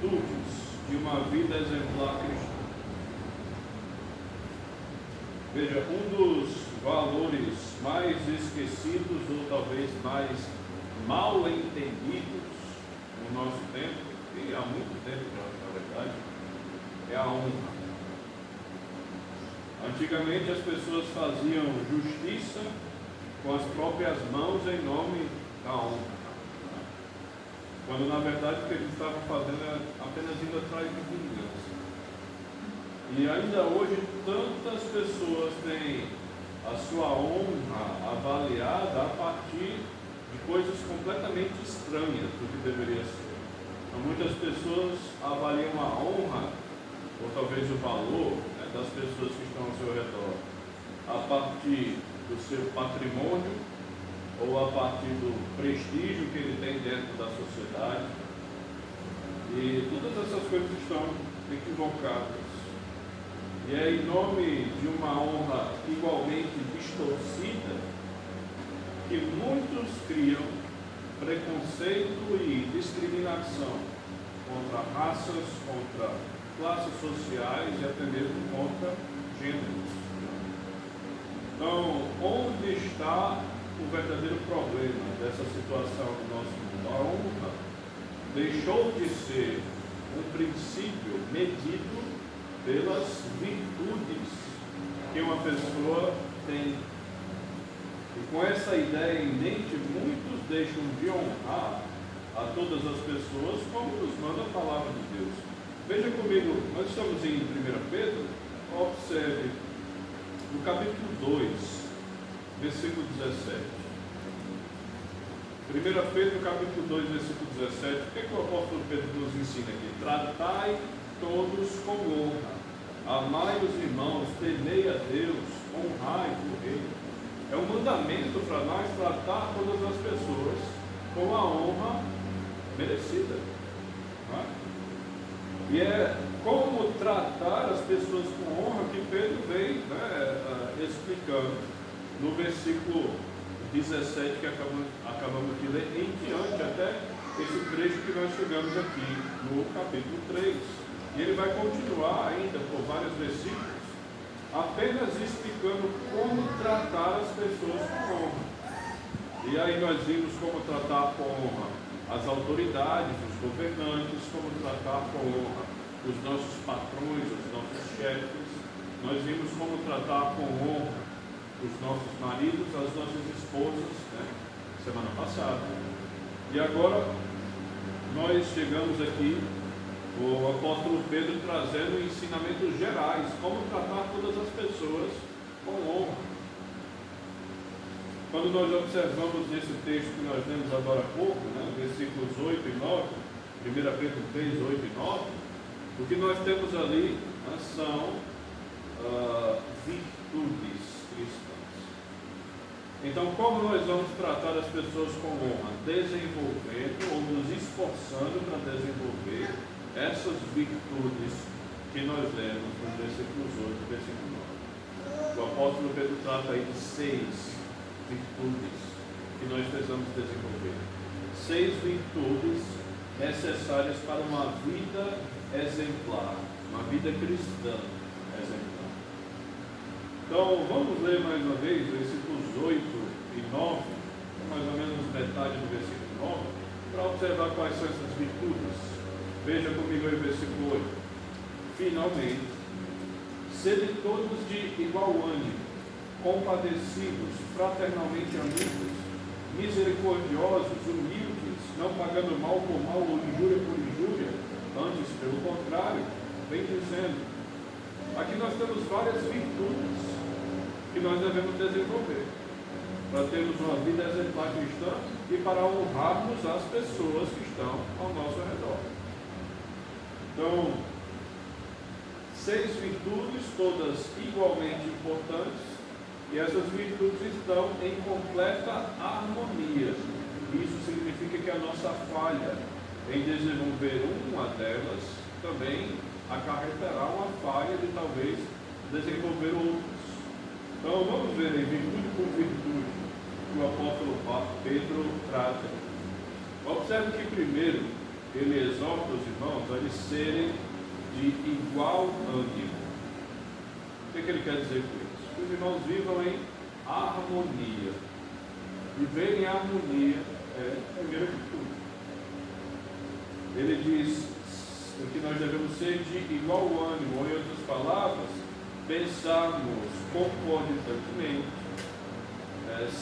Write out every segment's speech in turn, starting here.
virtudes de uma vida exemplar cristã. Veja, um dos valores mais esquecidos ou talvez mais mal entendidos no nosso tempo, e há muito tempo na verdade, é a honra. Antigamente as pessoas faziam justiça com as próprias mãos em nome da honra, quando na verdade o que eles estavam fazendo era apenas indo atrás de vingança. E ainda hoje tantas pessoas têm a sua honra avaliada a partir de coisas completamente estranhas do que deveria ser. Então, muitas pessoas avaliam a honra, ou talvez o valor, das pessoas que estão ao seu redor, a partir do seu patrimônio, ou a partir do prestígio que ele tem dentro da sociedade. E todas essas coisas estão equivocadas. E é em nome de uma honra igualmente distorcida que muitos criam preconceito e discriminação contra raças, contra classes sociais e até mesmo contra gêneros. Então, onde está o verdadeiro problema dessa situação do nosso mundo? A honra deixou de ser um princípio medido pelas virtudes que uma pessoa tem. E com essa ideia em mente, muitos deixam de honrar a todas as pessoas como nos manda a palavra de Deus. Veja comigo, nós estamos em 1 Pedro, observe no capítulo 2, versículo 17. 1 Pedro, capítulo 2, versículo 17, o que é que o apóstolo Pedro nos ensina aqui? Tratai todos com honra, amai os irmãos, temei a Deus, honrai o rei. É um mandamento para nós tratar todas as pessoas com a honra merecida. Não é? E é como tratar as pessoas com honra que Pedro vem explicando no versículo 17 que acabamos de ler, em diante até esse trecho que nós chegamos aqui no capítulo 3. E ele vai continuar ainda por vários versículos, apenas explicando como tratar as pessoas com honra. E aí nós vimos como tratar com honra as autoridades, os governantes, como tratar com honra os nossos patrões, os nossos chefes. Nós vimos como tratar com honra os nossos maridos, as nossas esposas, semana passada. E agora nós chegamos aqui, o apóstolo Pedro trazendo ensinamentos gerais, como tratar todas as pessoas com honra. Quando nós observamos esse texto que nós lemos agora há pouco, versículos 8 e 9, 1 Pedro 3, 8 e 9, o que nós temos ali são virtudes cristãs. Então, como nós vamos tratar as pessoas com honra? Desenvolvendo ou nos esforçando para desenvolver essas virtudes que nós lemos nos versículos 8 e versículo 9. O apóstolo Pedro trata aí de 6 virtudes que nós precisamos desenvolver. 6 virtudes necessárias para uma vida exemplar, uma vida cristã exemplar. Então, vamos ler mais uma vez versículos 8 e 9, mais ou menos metade do versículo 9, para observar quais são essas virtudes. Veja comigo aí o versículo 8. Finalmente, sede todos de igual ânimo, compadecidos, fraternalmente amigos, misericordiosos, humildes, não pagando mal por mal ou injúria por injúria, antes, pelo contrário, vem dizendo. Aqui nós temos várias virtudes que nós devemos desenvolver para termos uma vida exemplar cristã e para honrarmos as pessoas que estão ao nosso redor. Então, 6 virtudes, todas igualmente importantes, e essas virtudes estão em completa harmonia. Isso significa que a nossa falha em desenvolver uma delas também acarretará uma falha de talvez desenvolver outras. Então vamos ver aí, virtude por virtude, que o apóstolo Pedro trata. Observe que primeiro ele exorta os irmãos a eles serem de igual ânimo. O que ele quer dizer com isso? Que os irmãos vivam em harmonia. Viver em harmonia é primeiro de tudo. Ele diz que nós devemos ser de igual ânimo, ou em outras palavras, pensarmos concordantemente,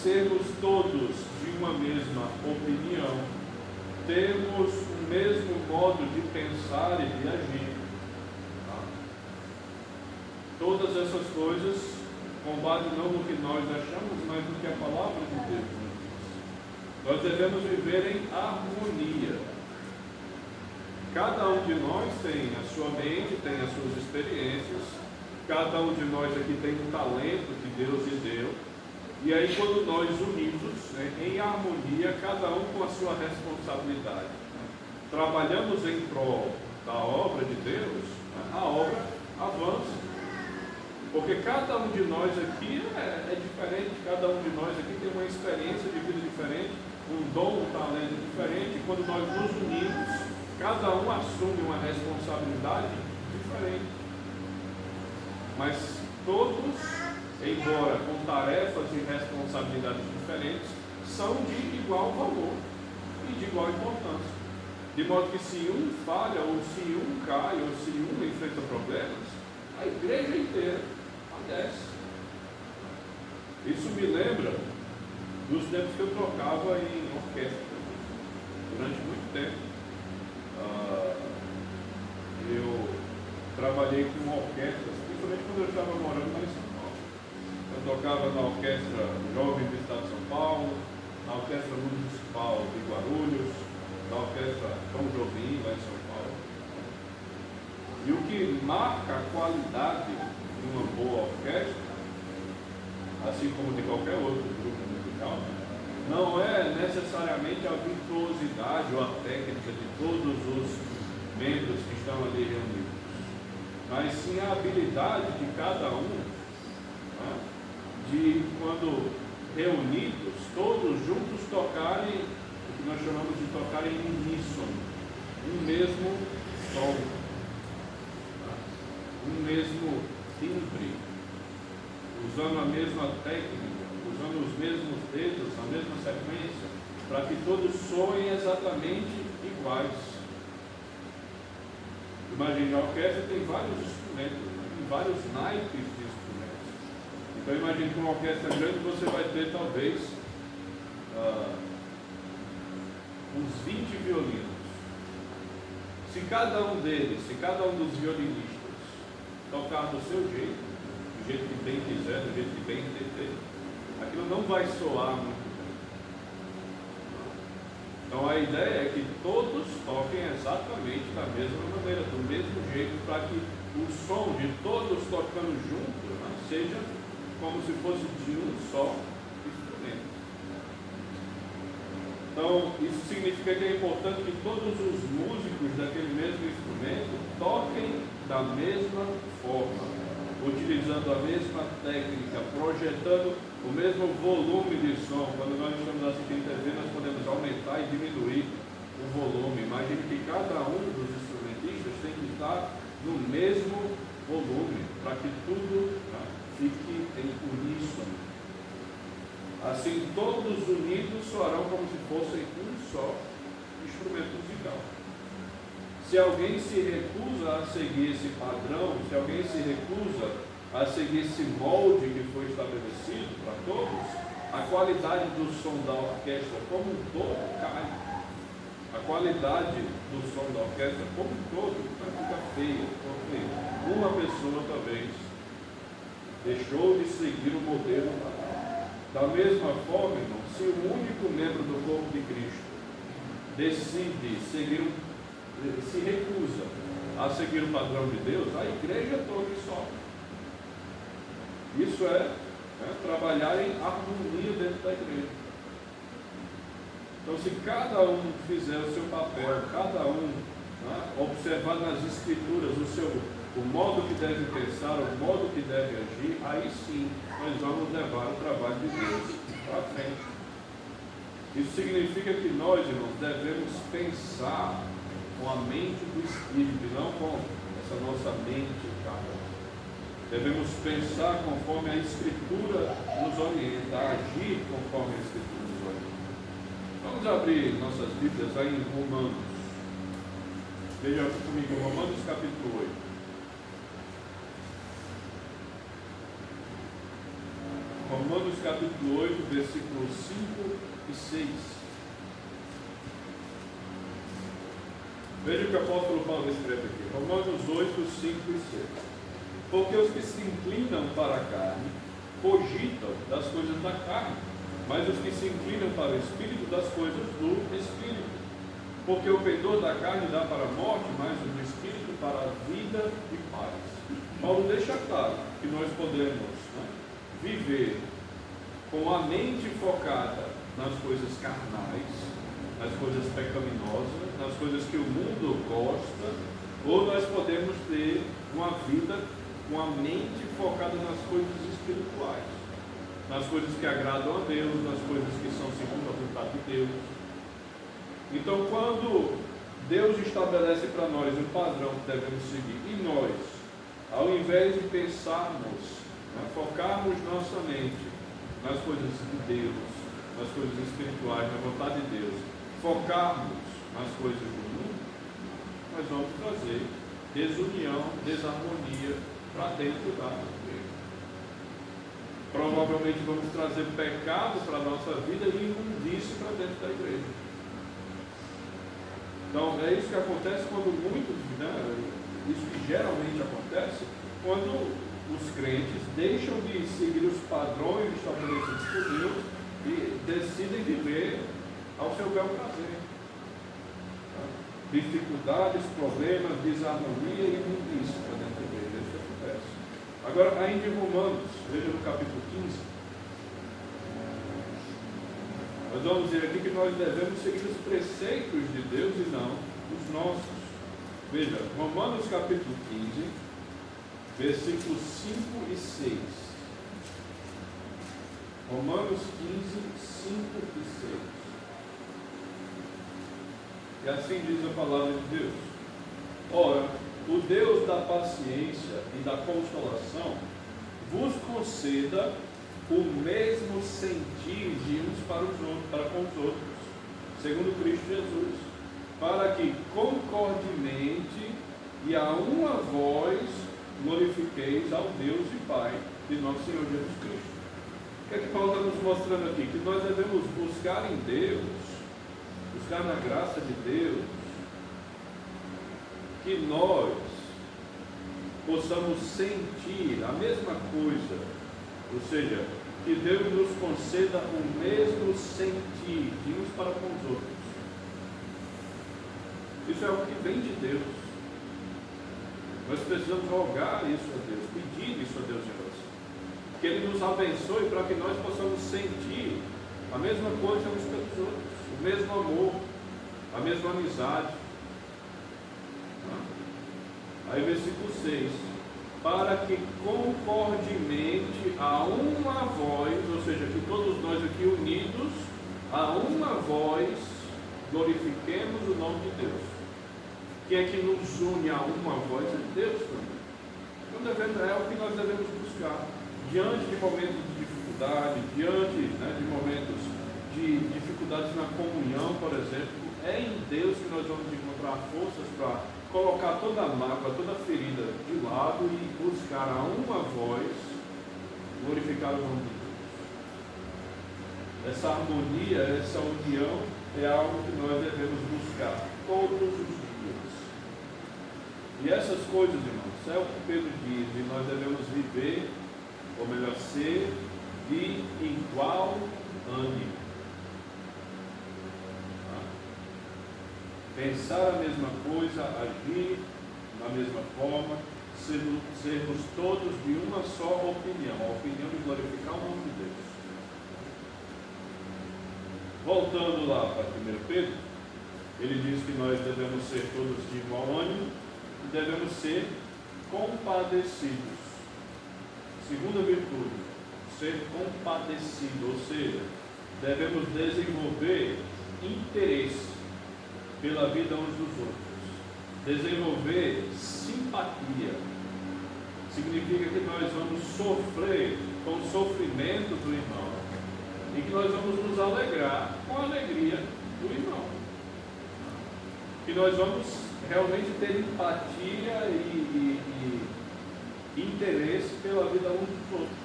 sermos todos de uma mesma opinião, termos o mesmo modo de pensar e de agir. Tá? Todas essas coisas com base não no que nós achamos, mas no que a palavra de Deus nos diz. Nós devemos viver em harmonia. Cada um de nós tem a sua mente, tem as suas experiências, cada um de nós aqui tem um talento que Deus lhe deu, e aí quando nós unidos, em harmonia, cada um com a sua responsabilidade, trabalhamos em prol da obra de Deus, a obra avança. Porque cada um de nós aqui é diferente, cada um de nós aqui tem uma experiência de vida diferente, um dom, um talento diferente, e quando nós nos unimos, cada um assume uma responsabilidade diferente. Mas todos, embora com tarefas e responsabilidades diferentes, são de igual valor e de igual importância. De modo que se um falha, ou se um cai, ou se um enfrenta problemas, a igreja inteira padece. Isso me lembra dos tempos que eu tocava em orquestra. Durante muito tempo. Eu trabalhei com orquestras, principalmente quando eu estava morando lá em São Paulo. Eu tocava na Orquestra Jovem do Estado de São Paulo, na Orquestra Municipal de Guarulhos, na Orquestra Tom Jobim, lá em São Paulo. E o que marca a qualidade de uma boa orquestra, assim como de qualquer outro grupo musical, não é necessariamente a virtuosidade ou a técnica de todos os membros que estão ali reunidos, mas sim a habilidade de cada um, de quando reunidos, todos juntos tocarem o que nós chamamos de tocar em uníssono, um mesmo som, um mesmo timbre, usando a mesma técnica, usando os mesmos dedos, a mesma sequência, para que todos soem exatamente iguais. Imagine, a orquestra tem vários instrumentos, tem vários naipes de instrumentos. Então imagine que uma orquestra grande você vai ter talvez uns 20 violinos. Se cada um deles, se cada um dos violinistas tocar do seu jeito, do jeito que bem quiser, do jeito que bem entender, aquilo não vai soar muito bem. Então a ideia é que todos toquem exatamente da mesma maneira, do mesmo jeito, para que o som de todos tocando juntos seja como se fosse de um só instrumento. Então isso significa que é importante que todos os músicos daquele mesmo instrumento toquem da mesma forma, utilizando a mesma técnica, projetando o mesmo volume de som. Quando nós estamos assistindo TV, nós podemos aumentar e diminuir o volume. Imagine que cada um dos instrumentistas tem que estar no mesmo volume, para que tudo fique em uníssono. Assim, todos unidos soarão como se fossem um só instrumento musical. Se alguém se recusa a seguir esse padrão, se alguém se recusa a seguir esse molde que foi estabelecido para todos, a qualidade do som da orquestra como um todo cai. A qualidade do som da orquestra como um todo vai ficar feia, porque uma pessoa talvez deixou de seguir o modelo. Da mesma forma, irmão, se o único membro do corpo de Cristo decide seguir se recusa a seguir o padrão de Deus, a igreja toda sofre. Isso é trabalhar em harmonia dentro da igreja. Então, se cada um fizer o seu papel, cada um observar nas escrituras o modo que deve pensar, o modo que deve agir, aí sim nós vamos levar o trabalho de Deus para frente. Isso significa que nós, irmãos, devemos pensar com a mente do Espírito e não com essa nossa mente carnal. Devemos pensar conforme a Escritura nos orienta, agir conforme a Escritura nos orienta. Vamos abrir nossas Bíblias aí em Romanos. Veja comigo, Romanos capítulo 8. Romanos capítulo 8, versículos 5 e 6. Veja o que o apóstolo Paulo escreve aqui. Romanos 8, 5 e 6. Porque os que se inclinam para a carne, cogitam das coisas da carne, mas os que se inclinam para o Espírito, das coisas do Espírito. Porque o pendor da carne dá para a morte, mas o do Espírito para a vida e paz. Paulo deixa claro que nós podemos viver com a mente focada nas coisas carnais, nas coisas pecaminosas, nas coisas que o mundo gosta, ou nós podemos ter uma vida com a mente focada nas coisas espirituais, nas coisas que agradam a Deus, nas coisas que são segundo a vontade de Deus. Então, quando Deus estabelece para nós o padrão que devemos seguir, e nós, ao invés de pensarmos, focarmos nossa mente nas coisas de Deus, nas coisas espirituais, na vontade de Deus, focarmos nas coisas do mundo, nós vamos trazer desunião, desarmonia para dentro da igreja. Provavelmente vamos trazer pecado para a nossa vida e imundície para dentro da igreja. Então, é isso que acontece quando muitos, isso que geralmente acontece, quando os crentes deixam de seguir os padrões estabelecidos por Deus e decidem viver ao seu bel prazer. Dificuldades, problemas, desarmonia e imundícia para dentro da igreja. É isso que acontece. Agora, ainda em Romanos, veja no capítulo 15, nós vamos ver aqui que nós devemos seguir os preceitos de Deus e não os nossos. Veja, Romanos capítulo 15, versículos 5 e 6. Romanos 15, 5 e 6. E assim diz a palavra de Deus. Ora, o Deus da paciência e da consolação vos conceda o mesmo sentir de uns para com os outros, segundo Cristo Jesus, para que concordemente e a uma voz glorifiqueis ao Deus e Pai de nosso Senhor Jesus Cristo. O que é que Paulo está nos mostrando aqui? Que nós devemos buscar em Deus, buscar na graça de Deus, que nós possamos sentir a mesma coisa, ou seja, que Deus nos conceda o mesmo sentir de uns para com os outros. Isso é o que vem de Deus. Nós precisamos rogar isso a Deus, pedir isso a Deus em oração. Que Ele nos abençoe para que nós possamos sentir a mesma coisa uns pelos outros, o mesmo amor, a mesma amizade. Aí versículo 6. Para que concordemente a uma voz, ou seja, que todos nós aqui unidos, a uma voz, glorifiquemos o nome de Deus. Quem é que nos une a uma voz? É Deus também. Então é o que nós devemos buscar. Diante de momentos de dificuldade, diante de momentos de dificuldades na comunhão, por exemplo, é em Deus que nós vamos encontrar forças para colocar toda a mágoa, toda a ferida de lado e buscar a uma voz glorificar o nome de Deus. Essa harmonia, essa união é algo que nós devemos buscar todos os dias. E essas coisas, irmãos, é o que Pedro diz, e nós devemos viver, ou melhor, ser de igual ânimo. Pensar a mesma coisa, agir da mesma forma, sermos todos de uma só opinião, a opinião de glorificar o nome de Deus. Voltando lá para 1 Pedro, ele diz que nós devemos ser todos de igual ânimo e devemos ser compadecidos. Segunda virtude, ser compadecido, ou seja, devemos desenvolver interesse pela vida uns dos outros. Desenvolver simpatia significa que nós vamos sofrer com o sofrimento do irmão e que nós vamos nos alegrar com a alegria do irmão. Que nós vamos realmente ter empatia e interesse pela vida uns dos outros.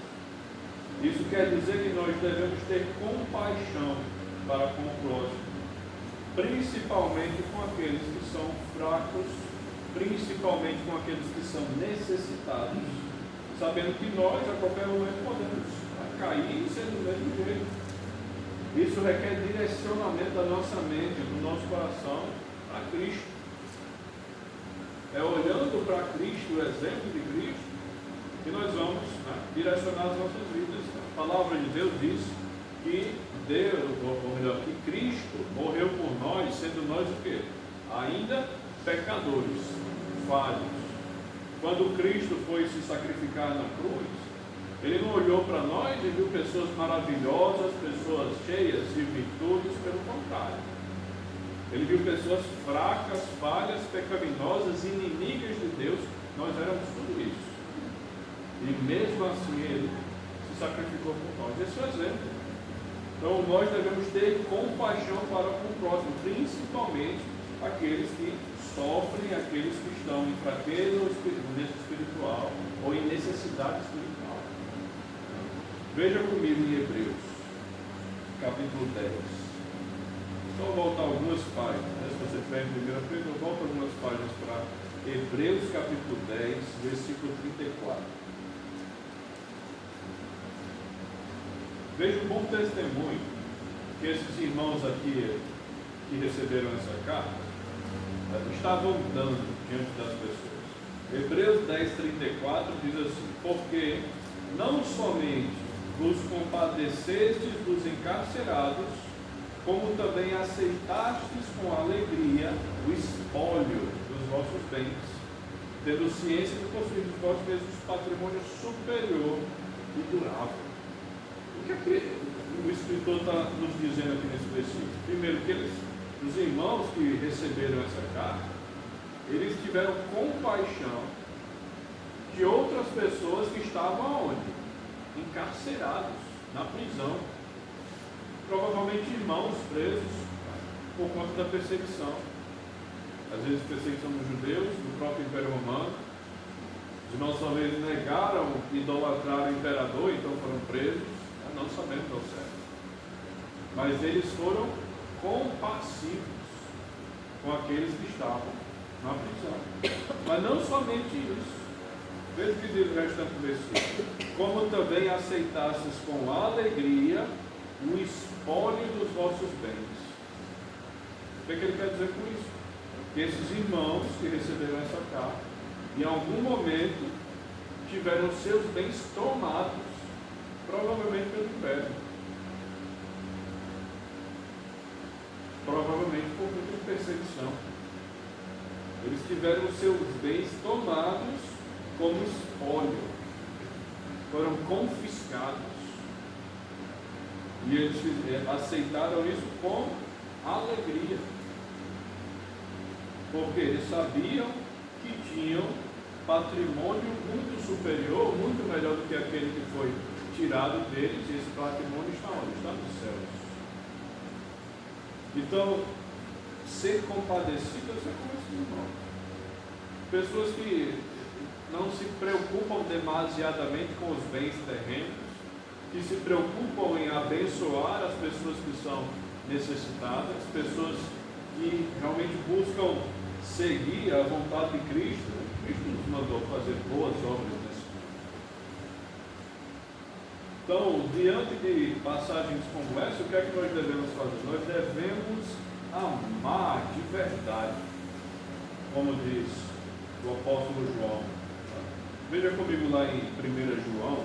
Isso quer dizer que nós devemos ter compaixão para com o próximo, principalmente com aqueles que são fracos, principalmente com aqueles que são necessitados, sabendo que nós a qualquer momento podemos cair e ser do mesmo jeito. Isso requer direcionamento da nossa mente, do nosso coração para Cristo. É olhando para Cristo, o exemplo de Cristo, que nós vamos direcionar as nossas vidas. A palavra de Deus diz que Deus, ou melhor, que Cristo morreu por nós, sendo nós o quê? Ainda pecadores, falhos. Quando Cristo foi se sacrificar na cruz, Ele não olhou para nós e viu pessoas maravilhosas, pessoas cheias de virtudes, pelo contrário. Ele viu pessoas fracas, falhas, pecaminosas, inimigas de Deus. Nós éramos tudo isso. E mesmo assim Ele se sacrificou por nós. Esse é o exemplo. Então nós devemos ter compaixão para com o próximo, principalmente aqueles que sofrem, aqueles que estão em fraqueza ou espiritual ou em necessidade espiritual. Veja comigo em Hebreus, capítulo 10. Só voltar algumas páginas, se você tiver em 1 Pedro, eu volto algumas páginas para Hebreus, capítulo 10, versículo 34. Veja um bom testemunho que esses irmãos aqui que receberam essa carta estavam dando diante das pessoas. Hebreus 10, 34 diz assim: porque não somente vos compadecestes dos encarcerados, como também aceitastes com alegria o espólio dos vossos bens, tendo ciência de possuir de vós mesmos patrimônio superior e durável. O que é que o escritor está nos dizendo aqui nesse versículo? Primeiro, que os irmãos que receberam essa carta, eles tiveram compaixão de outras pessoas que estavam aonde? Encarcerados, na prisão. Provavelmente irmãos presos por conta da perseguição. Às vezes perseguição dos judeus, do próprio Império Romano. Os irmãos talvez negaram idolatrar o imperador, então foram presos, não sabendo ao certo. Mas eles foram compassivos com aqueles que estavam na prisão. Mas não somente isso. Veja o que diz o restante do versículo. Como também aceitastes com alegria o espólio dos vossos bens. O que ele quer dizer com isso? Que esses irmãos que receberam essa carta, em algum momento, tiveram seus bens tomados, provavelmente pelo império. Provavelmente por muita perseguição. Eles tiveram seus bens tomados como espólio. Foram confiscados. E eles aceitaram isso com alegria. Porque eles sabiam que tinham patrimônio muito superior, muito melhor do que aquele que foi tirado deles. E esse patrimônio está onde? Está nos céus. Então, ser compadecido é ser como esses irmãos. Pessoas que não se preocupam demasiadamente com os bens terrenos, que se preocupam em abençoar as pessoas que são necessitadas, pessoas que realmente buscam seguir a vontade de Cristo. Cristo nos mandou fazer boas obras nesse mundo. Então, diante de passagens como essa, o que é que nós devemos fazer? Nós devemos amar de verdade, como diz o apóstolo João. Veja comigo lá em 1 João.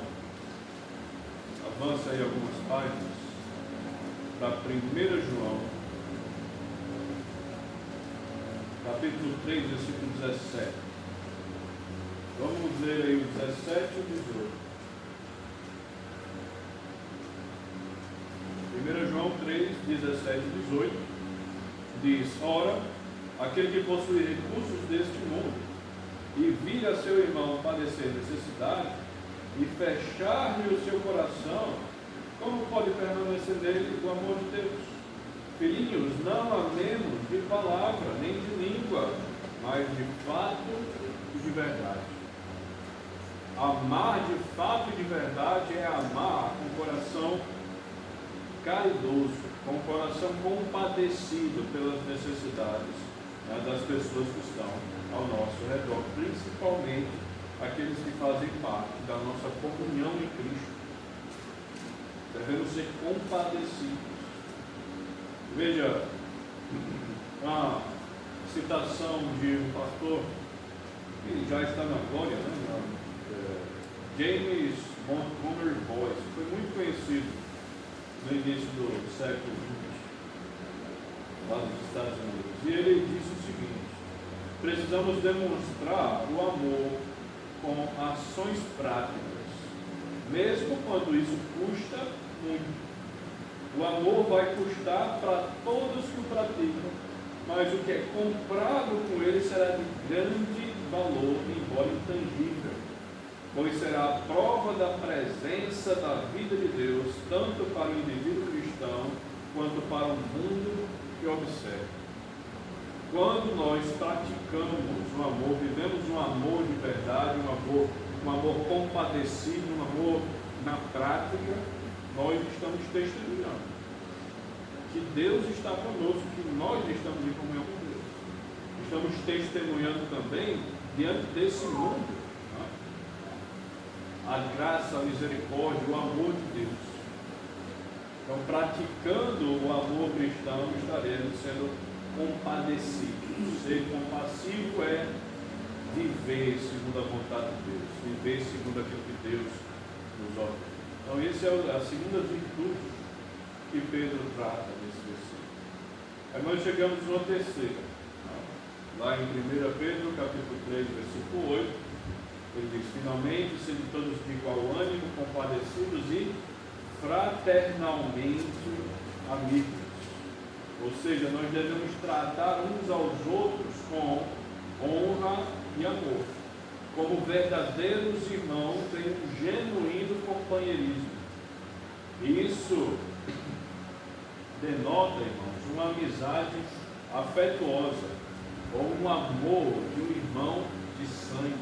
Avança aí algumas páginas para 1 João, capítulo 3, versículo 17. Vamos ler aí o 17 e o 18. 1 João 3, 17 e 18 diz: ora, aquele que possui recursos deste mundo, e vir a seu irmão padecer necessidade, e fechar-lhe o seu coração, como pode permanecer nele o amor de Deus? Filhinhos, não amemos de palavra, nem de língua, mas de fato e de verdade. Amar de fato e de verdade é amar com o coração caridoso, com o coração compadecido pelas necessidades, né, das pessoas que estão ao nosso redor, principalmente aqueles que fazem parte da nossa comunhão em Cristo. Devemos ser compadecidos. Veja uma citação de um pastor que já está na glória, né? James Montgomery Boyce, foi muito conhecido no início do século XX, lá nos Estados Unidos. E ele disse o seguinte: precisamos demonstrar o amor com ações práticas, mesmo quando isso custa muito. O amor vai custar para todos que o praticam, mas o que é comprado com ele será de grande valor, embora intangível, pois será a prova da presença da vida de Deus, tanto para o indivíduo cristão, quanto para o mundo que observa. Quando nós praticamos o amor, vivemos um amor de verdade, um amor compadecido, um amor na prática, nós estamos testemunhando que Deus está conosco, que nós estamos em comunhão com Deus. Estamos testemunhando também diante desse mundo, né, a graça, a misericórdia, o amor de Deus. Então, praticando o amor cristão, estaremos sendo compadecidos. Ser compassivo é viver segundo a vontade de Deus, viver segundo aquilo que Deus nos ordena. Então, essa é a segunda virtude que Pedro trata nesse versículo. Aí nós chegamos numa terceira. Lá em 1 Pedro, capítulo 3, versículo 8, ele diz: finalmente, sendo todos de igual ânimo, compadecidos e fraternalmente amigos. Ou seja, nós devemos tratar uns aos outros com honra e amor, como verdadeiros irmãos em um genuíno companheirismo. Isso denota, irmãos, uma amizade afetuosa, ou um amor de um irmão de sangue.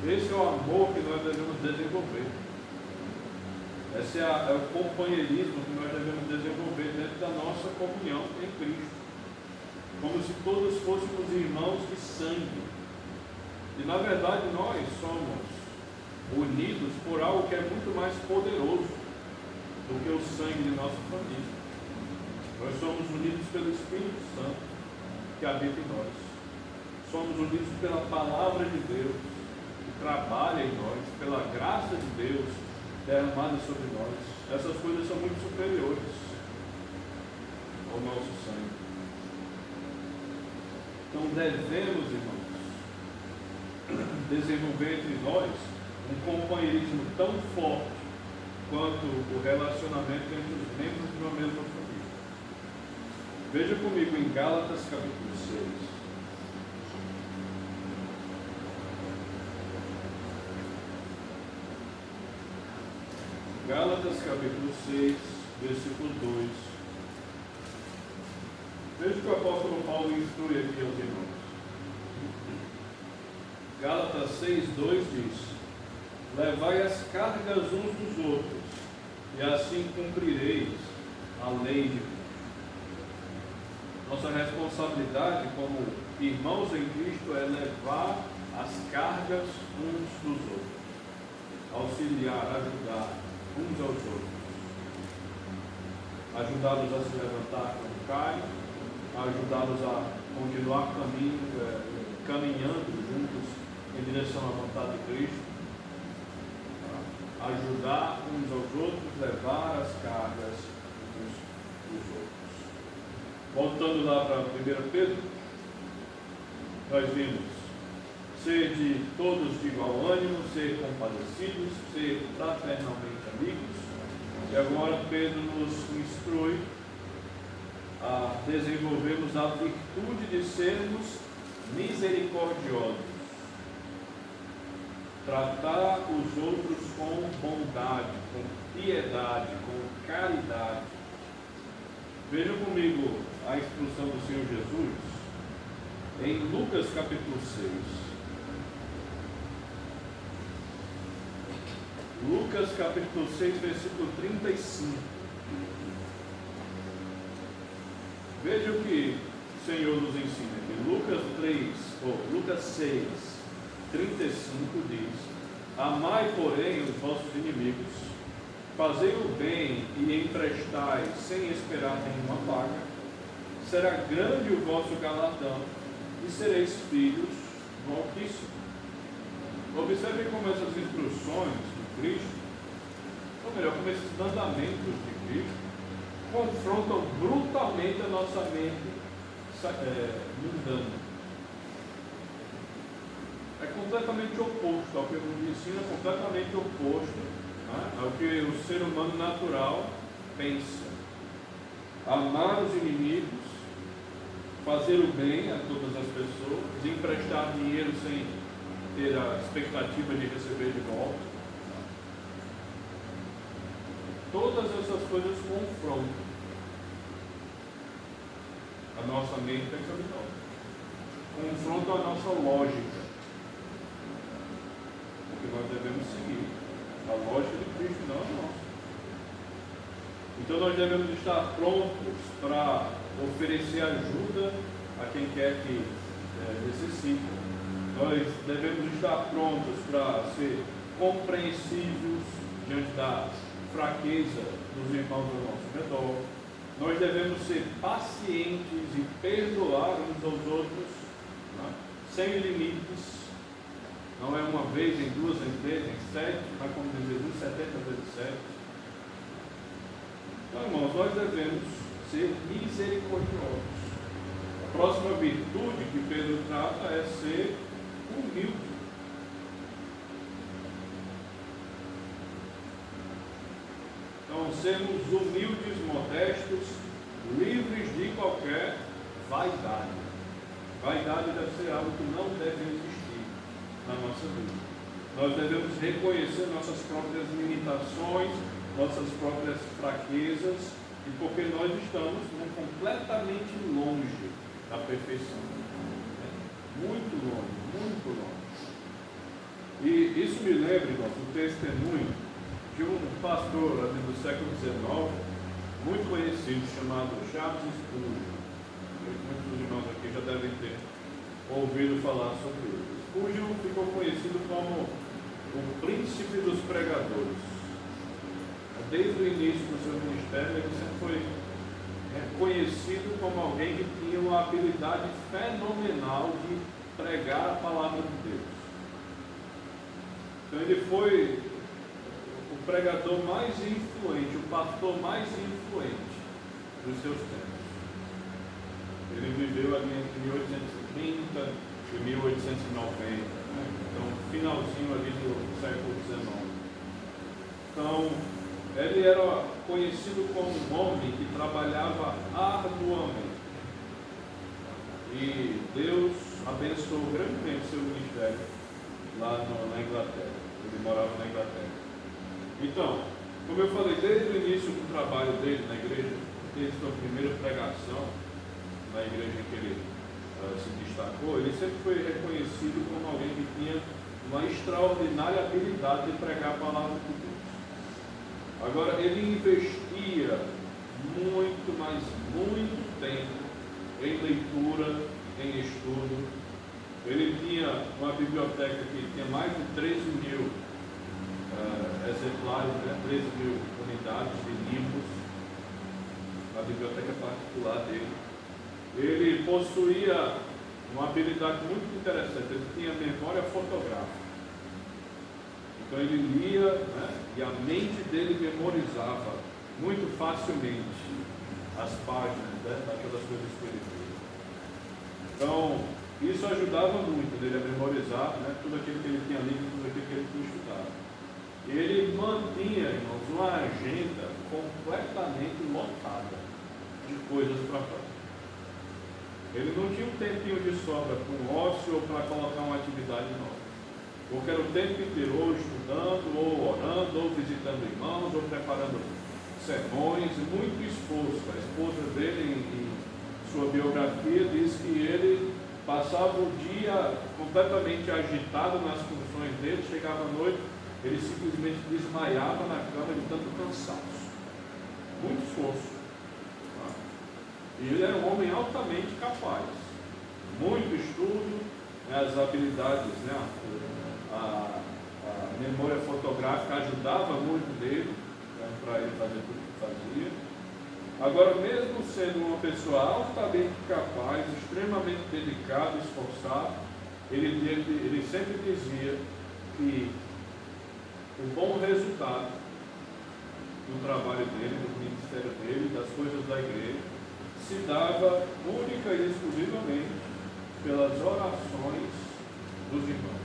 Esse é o amor que nós devemos desenvolver. Esse é o companheirismo que nós devemos desenvolver dentro da nossa comunhão em Cristo, como se todos fôssemos irmãos de sangue. E na verdade nós somos unidos por algo que é muito mais poderoso do que o sangue de nossa família. Nós somos unidos pelo Espírito Santo que habita em nós. Somos unidos pela palavra de Deus que trabalha em nós, pela graça de Deus derramada sobre nós. Essas coisas são muito superiores ao nosso sangue. Então devemos, irmãos, desenvolver entre nós um companheirismo tão forte quanto o relacionamento entre os membros de uma mesma família. Veja comigo em Gálatas capítulo 6. Gálatas capítulo 6, versículo 2. Veja o que o apóstolo Paulo instrui aqui aos irmãos. Gálatas 6, 2 diz: levai as cargas uns dos outros, e assim cumprireis a lei de Deus. Nossa responsabilidade como irmãos em Cristo é levar as cargas uns dos outros, auxiliar, ajudar uns aos outros, ajudá-los a se levantar quando caem, ajudá-los a continuar caminhando juntos em direção à vontade de Cristo, ajudar uns aos outros, levar as cargas uns dos outros. Voltando lá para 1 Pedro, nós vimos: ser de todos de igual ânimo, ser compadecidos, ser fraternalmente amigos. E agora Pedro nos instrui a desenvolvermos a virtude de sermos misericordiosos. Tratar os outros com bondade, com piedade, com caridade. Vejam comigo a instrução do Senhor Jesus em Lucas capítulo 6. Lucas capítulo 6, versículo 35. Veja o que o Senhor nos ensina aqui. Lucas 6, 35 diz: Amai, porém, os vossos inimigos, fazei o bem e emprestai sem esperar nenhuma paga, será grande o vosso galardão e sereis filhos do Altíssimo. Observe como essas instruções de Cristo, ou melhor, como esses mandamentos de Cristo, confrontam brutalmente a nossa mente mundana. É completamente oposto ao que nos ensina, completamente oposto, né, ao que o ser humano natural pensa. Amar os inimigos, fazer o bem a todas as pessoas, emprestar dinheiro sem ter a expectativa de receber de volta. Todas essas coisas confrontam a nossa mente pecaminosa, confrontam a nossa lógica, porque nós devemos seguir a lógica de Cristo, não a nossa. Então nós devemos estar prontos para oferecer ajuda a quem quer que necessite. Nós devemos estar prontos para ser compreensivos diante da fraqueza dos irmãos ao nosso redor. Nós devemos ser pacientes e perdoar uns aos outros, né, sem limites. Não é uma vez, em duas, em três, em sete, mas como diz Jesus, 70 vezes 7. Então, irmãos, nós devemos ser misericordiosos. A próxima virtude que Pedro trata é ser humilde. Então, sermos humildes, modestos, livres de qualquer vaidade. Vaidade deve ser algo que não deve existir na nossa vida. Nós devemos reconhecer nossas próprias limitações, nossas próprias fraquezas, e porque nós estamos completamente longe da perfeição. Muito longe, muito longe. E isso me lembra, irmãos, um testemunho de um pastor ali do século XIX, muito conhecido, chamado Charles Spurgeon. Muitos dos irmãos aqui já devem ter ouvido falar sobre ele. Spurgeon ficou conhecido como o príncipe dos pregadores. Desde o início do seu ministério, ele sempre foi reconhecido como alguém que tinha uma habilidade fenomenal de pregar a palavra de Deus. Então ele foi o pregador mais influente, o pastor mais influente dos seus tempos. Ele viveu ali entre 1830 e 1890, né? Então finalzinho ali do século XIX. Então ele era conhecido como um homem que trabalhava arduamente. E Deus abençoou grandemente seu ministério lá na Inglaterra. Ele morava na Inglaterra. Então, como eu falei, desde o início do trabalho dele na igreja, desde a primeira pregação na igreja em que ele se destacou, ele sempre foi reconhecido como alguém que tinha uma extraordinária habilidade de pregar a palavra de Deus. Agora, ele investia muito, mas muito tempo em leitura, em estudo. Ele tinha uma biblioteca que tinha mais de 13.000 exemplares, né? 13.000 unidades de livros, a biblioteca particular dele. Ele possuía uma habilidade muito interessante, ele tinha memória fotográfica. Então ele lia, né, e a mente dele memorizava muito facilmente as páginas, né, daquelas coisas que ele via. Então, isso ajudava muito ele a memorizar, né, tudo aquilo que ele tinha lido, tudo aquilo que ele tinha estudado. E ele mantinha, irmãos, uma agenda completamente lotada. de coisas para fazer. Ele não tinha um tempinho de sobra para um ócio ou para colocar uma atividade nova. Porque era o tempo inteiro ou estudando, ou orando, ou visitando irmãos, ou preparando sermões, e muito esforço. A esposa dele, em sua biografia, diz que ele passava o dia completamente agitado nas funções dele, chegava à noite, ele simplesmente desmaiava na cama de tanto cansaço. Muito esforço. E ele era um homem altamente capaz. Muito estudo, as habilidades, a memória fotográfica ajudava muito nele, para ele fazer tudo que fazia. Agora, mesmo sendo uma pessoa altamente capaz, extremamente dedicado, esforçado, ele sempre dizia que o bom resultado do trabalho dele, do ministério dele, das coisas da igreja, se dava única e exclusivamente pelas orações dos irmãos.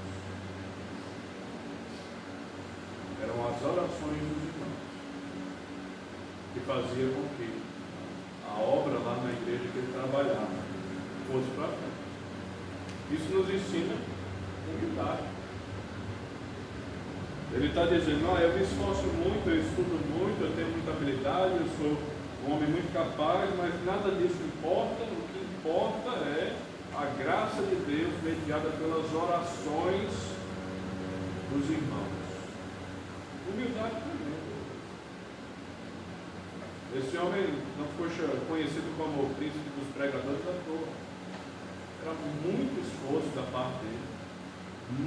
Eram as orações dos irmãos que fazia com que a obra lá na igreja que ele trabalhava fosse para frente. Isso nos ensina humildade. Ele está dizendo, eu me esforço muito, eu estudo muito, eu tenho muita habilidade, eu sou um homem muito capaz, mas nada disso importa. O que importa é a graça de Deus mediada pelas orações dos irmãos. Humildade também. Esse homem não ficou conhecido como o príncipe dos pregadores à toa. Era muito esforço da parte dele,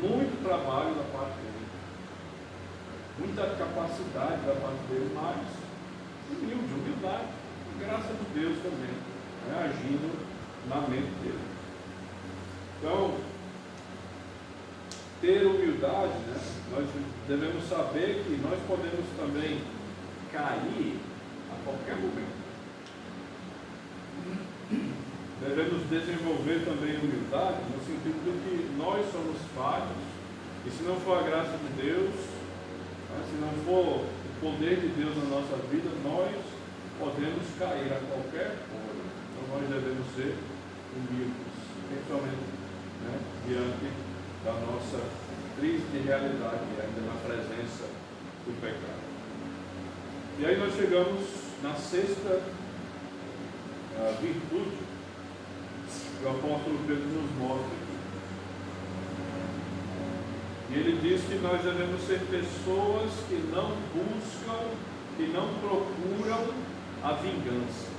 muito trabalho da parte dele, muita capacidade da parte dele, mas humildade, graça de Deus também, agindo na mente dele. Então, ter humildade, nós devemos saber que nós podemos também cair a qualquer momento. Devemos desenvolver também humildade, no sentido de que nós somos falhos, e se não for a graça de Deus, se não for o poder de Deus na nossa vida, nós podemos cair a qualquer hora. Então nós devemos ser humildes, principalmente diante da nossa triste realidade, ainda na presença do pecado. E aí nós chegamos na sexta virtude que o apóstolo Pedro nos mostra aqui. E ele diz que nós devemos ser pessoas que não buscam, que não procuram a vingança.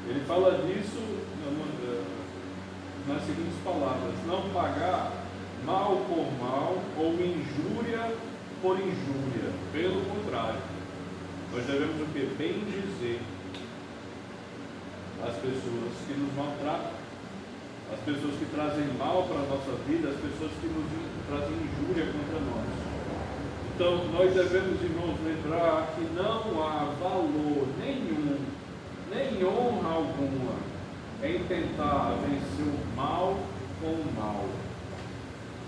Ele fala disso nas seguintes palavras: não pagar mal por mal ou injúria por injúria. Pelo contrário, nós devemos o quê? Bem dizer às pessoas que nos maltratam, as pessoas que trazem mal para a nossa vida, as pessoas que nos trazem injúria contra nós. Então, nós devemos, irmãos, lembrar que não há valor nenhum, nem honra alguma em tentar vencer o mal com o mal.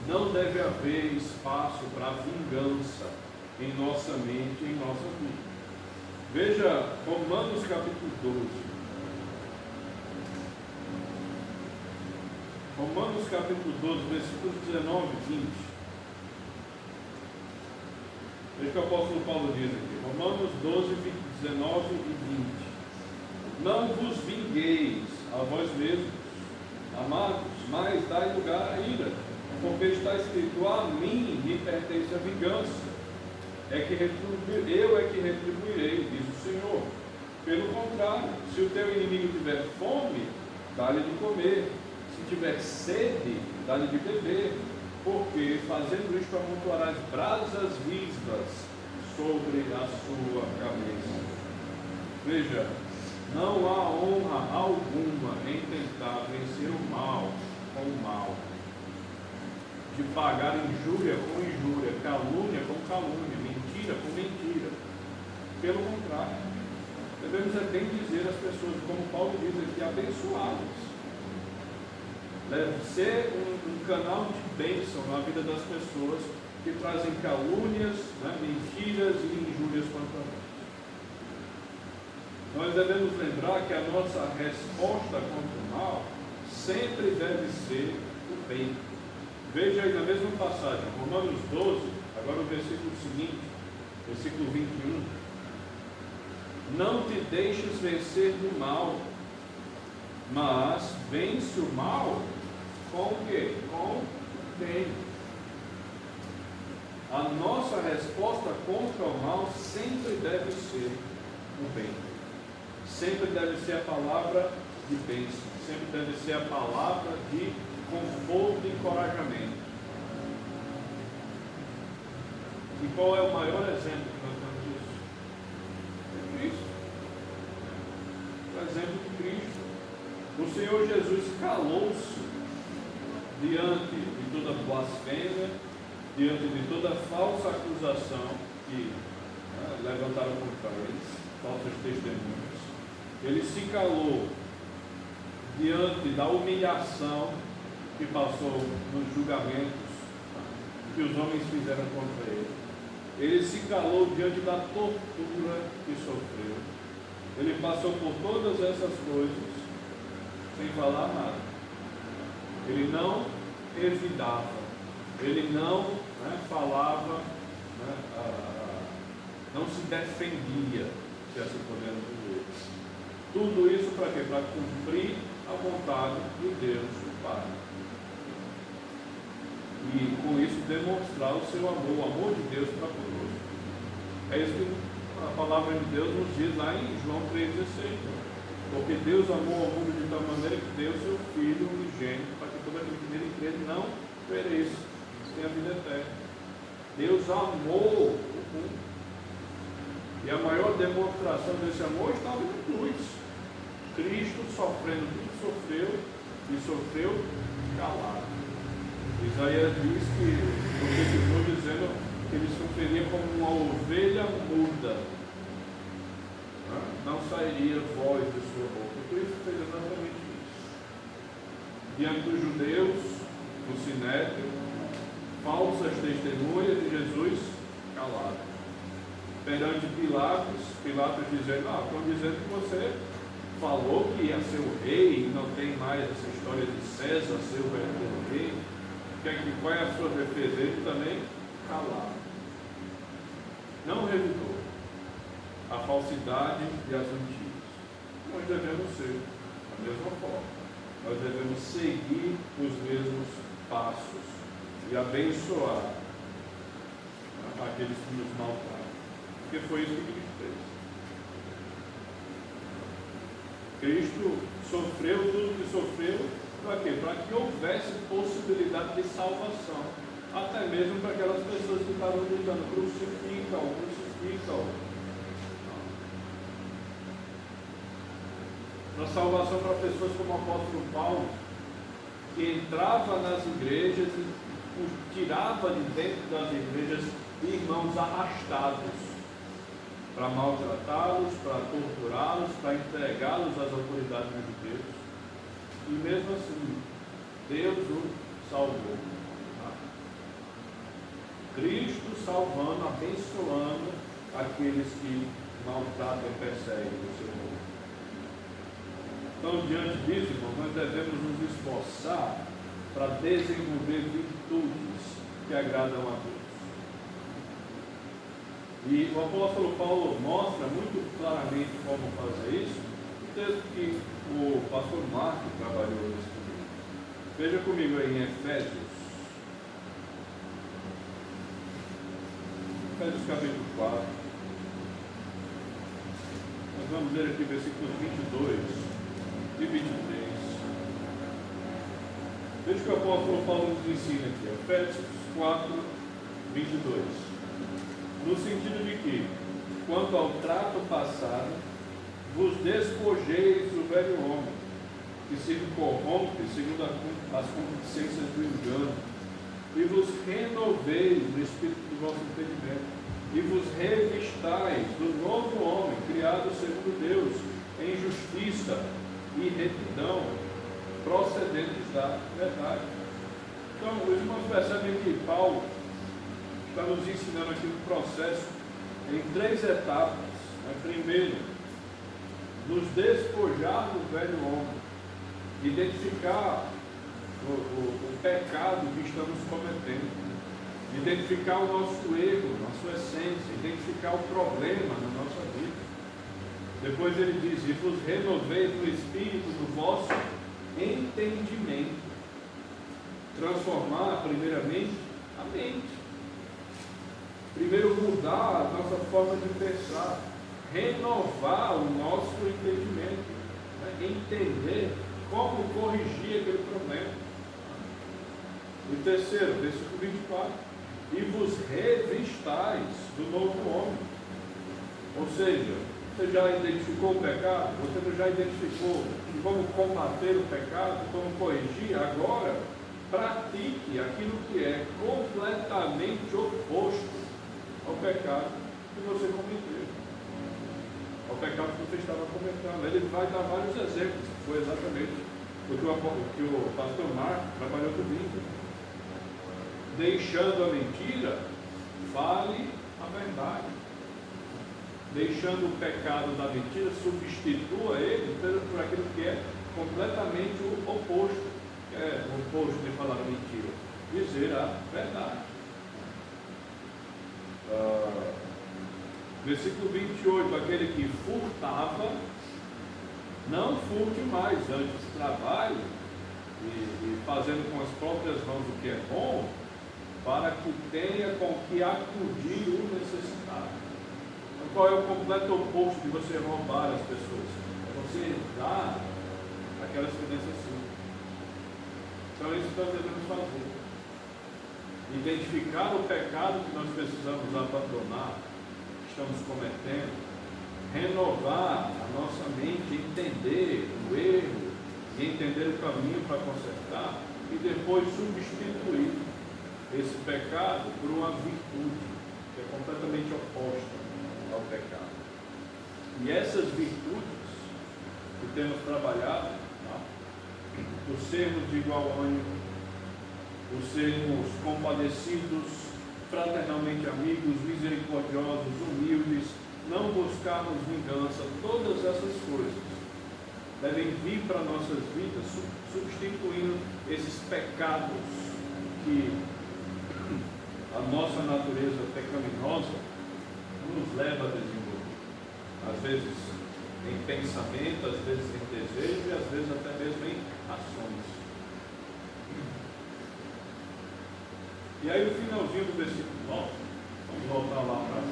Não deve haver espaço para vingança em nossa mente, em nossa vida. Veja Romanos capítulo 12. Romanos capítulo 12, versículos 19 e 20. Veja o que o apóstolo Paulo diz aqui. Romanos 12, 19 e 20. Não vos vingueis a vós mesmos, amados, mas dai lugar à ira, porque está escrito: a mim me pertence a vingança, eu é que retribuirei, diz o Senhor. Pelo contrário, se o teu inimigo tiver fome, dá-lhe de comer. Se tiver sede, dá-lhe de beber, porque fazendo isto amontoarás brasas vivas sobre a sua cabeça. Veja, não há honra alguma em tentar vencer o mal com o mal, de pagar injúria com injúria, calúnia com calúnia, mentira com mentira. Pelo contrário, devemos bem dizer às pessoas, como Paulo diz aqui, abençoá-las. Deve ser um canal de bênção na vida das pessoas que trazem calúnias, mentiras e injúrias contra nós. nós devemos lembrar que a nossa resposta contra o mal sempre deve ser o bem. Veja aí na mesma passagem, Romanos 12, agora o versículo seguinte, versículo 21. Não te deixes vencer do mal, mas vence o mal com o quê? Com o bem. A nossa resposta contra o mal sempre deve ser o bem. Sempre deve ser a palavra de bênção. Sempre deve ser a palavra de conforto e encorajamento. E qual é o maior exemplo que nós temos disso? É Cristo. O exemplo de Cristo. O Senhor Jesus calou-se diante de toda blasfêmia, diante de toda falsa acusação que levantaram contra ele, falsas testemunhas. Ele se calou diante da humilhação que passou nos julgamentos que os homens fizeram contra ele. Ele se calou diante da tortura que sofreu. Ele passou por todas essas coisas sem falar nada. Ele não evitava, ele não falava, não se defendia, se assim podemos dizer. Tudo isso para quê? Para cumprir a vontade de Deus, o Pai. E com isso demonstrar o seu amor, o amor de Deus para conosco. É isso que a palavra de Deus nos diz lá em João 3,16. Porque Deus amou ao mundo de tal maneira que deu o seu Filho unigênito, para que todo aquele que nele crê não pereça, tenha a vida eterna. Deus amou o mundo. E a maior demonstração desse amor estava na cruz. Cristo sofrendo tudo que sofreu, e sofreu calado. Isaías diz que, porque ficou dizendo que ele sofreria como uma ovelha muda, não sairia voz de sua boca. Cristo fez exatamente isso. Diante dos judeus, no sinédrio, falsas testemunhas de Jesus calado. Perante Pilatos dizendo: estão dizendo que você falou que ia ser o rei e não tem mais essa história de César ser o verdadeiro rei. Qual é a sua defesa? Ele também calado. Não revidou a falsidade e as mentiras. Nós devemos ser da mesma forma. Nós devemos seguir os mesmos passos e abençoar aqueles que nos maltratam. Porque foi isso que Cristo fez. Cristo sofreu tudo que sofreu, para quê? Para que houvesse possibilidade de salvação. Até mesmo para aquelas pessoas que estavam gritando: crucifica-o, crucifica-o. Para salvação para pessoas como o apóstolo Paulo, que entrava nas igrejas e tirava de dentro das igrejas irmãos arrastados, para maltratá-los, para torturá-los, para entregá-los às autoridades de Deus. E mesmo assim, Deus o salvou. Cristo salvando, abençoando aqueles que maltratam e perseguem o seu povo. Então, diante disso, irmão, nós devemos nos esforçar para desenvolver virtudes que agradam a Deus. E o apóstolo Paulo mostra muito claramente como fazer isso, no texto que o pastor Marco trabalhou nesse livro. Veja comigo aí em Efésios capítulo 4. Nós vamos ler aqui versículos 22 e 23. Veja o que o apóstolo Paulo nos ensina aqui. Efésios 4, 22. No sentido de que, quanto ao trato passado, vos despojeis do velho homem, que se corrompe segundo as concupiscências do engano, e vos renoveis no espírito do vosso entendimento, e vos revistais do novo homem, criado segundo Deus, em justiça e retidão, procedentes da verdade. Então, os irmãos percebem que Paulo está nos ensinando aqui um processo em 3 etapas. Primeiro, nos despojar do velho homem, identificar o pecado que estamos cometendo, identificar o nosso erro, a sua essência, identificar o problema na nossa vida. Depois ele diz: e vos renoveis no espírito do vosso entendimento. Transformar primeiramente a mente. Primeiro mudar a nossa forma de pensar, renovar o nosso entendimento, né? Entender como corrigir aquele problema. E terceiro, versículo 24: e vos revistais do novo homem. Ou seja, você já identificou o pecado? Você já identificou como combater o pecado, como corrigir? Agora, pratique aquilo que é completamente oposto ao pecado que você cometeu, ao pecado que você estava cometendo. Ele vai dar vários exemplos. Foi exatamente o que o pastor Marco trabalhou comigo. Deixando a mentira, fale a verdade. Deixando o pecado da mentira, substitua ele por aquilo que é completamente o oposto. Que é o oposto de falar mentira, dizer a verdade. Versículo 28: aquele que furtava, não furte mais, antes trabalhe e fazendo com as próprias mãos o que é bom, para que tenha com que acudir o necessitado. Então, qual é o completo oposto de você roubar as pessoas? É você dar aquelas que necessitam. Então, isso que nós devemos fazer. Identificar o pecado que nós precisamos abandonar, que estamos cometendo, renovar a nossa mente, entender o erro e entender o caminho para consertar, e depois substituir esse pecado por uma virtude que é completamente oposta ao pecado. E essas virtudes que temos trabalhado, o sermos de igual ânimo, o sermos compadecidos, fraternalmente amigos, misericordiosos, humildes, não buscarmos vingança, todas essas coisas devem vir para nossas vidas, substituindo esses pecados que a nossa natureza pecaminosa nos leva a desenvolver. Às vezes em pensamento, às vezes em desejo e às vezes até mesmo em ações. E aí o finalzinho do versículo 9, vamos voltar lá para 1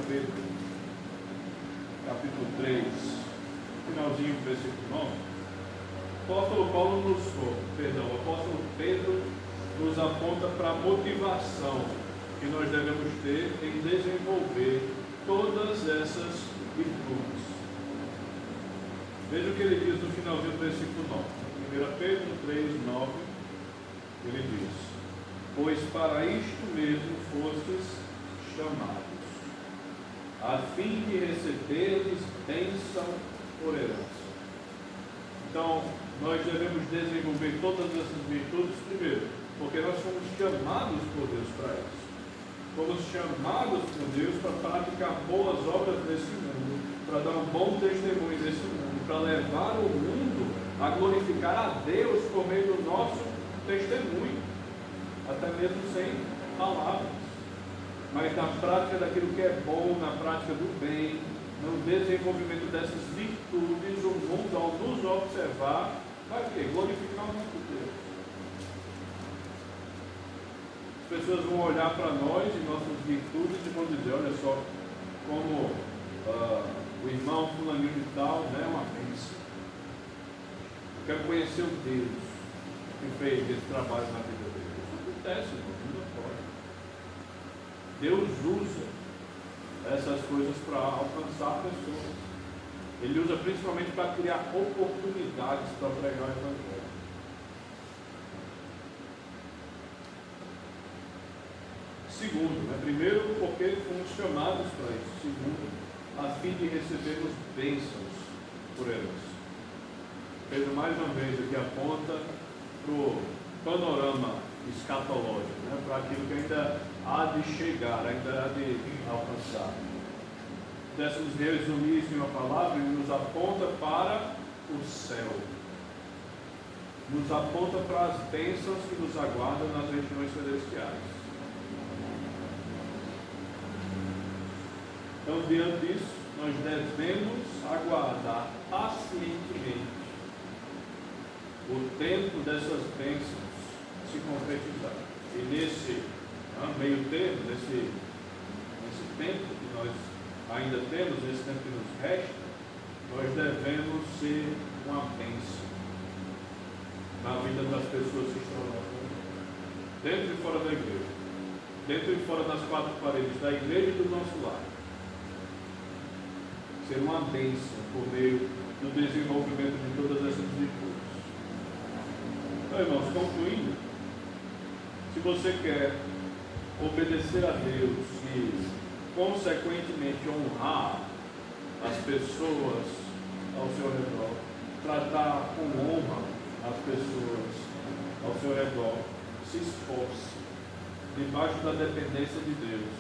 Pedro, capítulo 3, finalzinho do versículo 9. O apóstolo Pedro nos aponta para a motivação que nós devemos ter em desenvolver todas essas virtudes. Veja o que ele diz no finalzinho do versículo 9. 1 Pedro 3, 9, ele diz: pois para isto mesmo fostes chamados, a fim de receberdes bênção por herança. Então, nós devemos desenvolver todas essas virtudes, primeiro, porque nós fomos chamados por Deus para isso. Fomos chamados por Deus para praticar boas obras nesse mundo, para dar um bom testemunho nesse mundo, para levar o mundo a glorificar a Deus por meio do nosso testemunho, até mesmo sem palavras, mas na prática daquilo que é bom, na prática do bem, no desenvolvimento dessas virtudes. O mundo, ao nos observar, vai o quê? Glorificar o nosso Deus. As pessoas vão olhar para nós e nossas virtudes e vão dizer: olha só como o irmão fulaninho de tal, né, é uma bênção. Eu quero conhecer o Deus que fez esse trabalho na vida dele. Isso acontece, não pode. Deus usa essas coisas para alcançar pessoas. Ele usa principalmente para criar oportunidades para pregar o Evangelho. Segundo, primeiro, porque fomos chamados para isso. Segundo, a fim de recebermos bênçãos por herança. Pedro mais uma vez aqui aponta para o panorama escatológico, para aquilo que ainda há de chegar, ainda há de alcançar. pudéssemos resumir isso em uma palavra, ele nos aponta para o céu. Nos aponta para as bênçãos que nos aguardam nas regiões celestiais. Então, diante disso, nós devemos aguardar pacientemente o tempo dessas bênçãos se concretizar. E nesse meio termo, nesse tempo que nós ainda temos, nesse tempo que nos resta, nós devemos ser uma bênção na vida das pessoas que estão lá dentro e fora da igreja, dentro e fora das quatro paredes da igreja e do nosso lar. Ser uma bênção por meio do desenvolvimento de todas essas virtudes. Então, irmãos, concluindo, se você quer obedecer a Deus e consequentemente honrar as pessoas ao seu redor, tratar com honra as pessoas ao seu redor, se esforce debaixo da dependência de Deus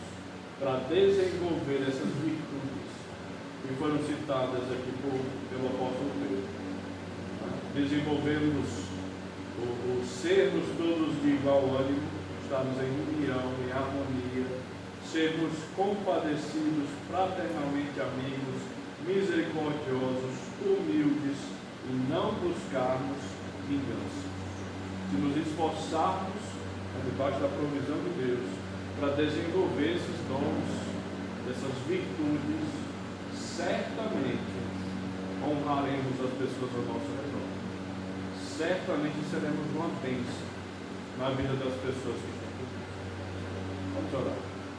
para desenvolver essas virtudes que foram citadas aqui pelo apóstolo Pedro. Desenvolvermos o sermos todos de igual ânimo, estarmos em união, em harmonia, sermos compadecidos, fraternalmente amigos, misericordiosos, humildes e não buscarmos vingança. Se nos esforçarmos debaixo da provisão de Deus para desenvolver esses dons, essas virtudes, certamente honraremos as pessoas ao nosso redor. Certamente seremos uma bênção na vida das pessoas que estão por nós. Vamos orar.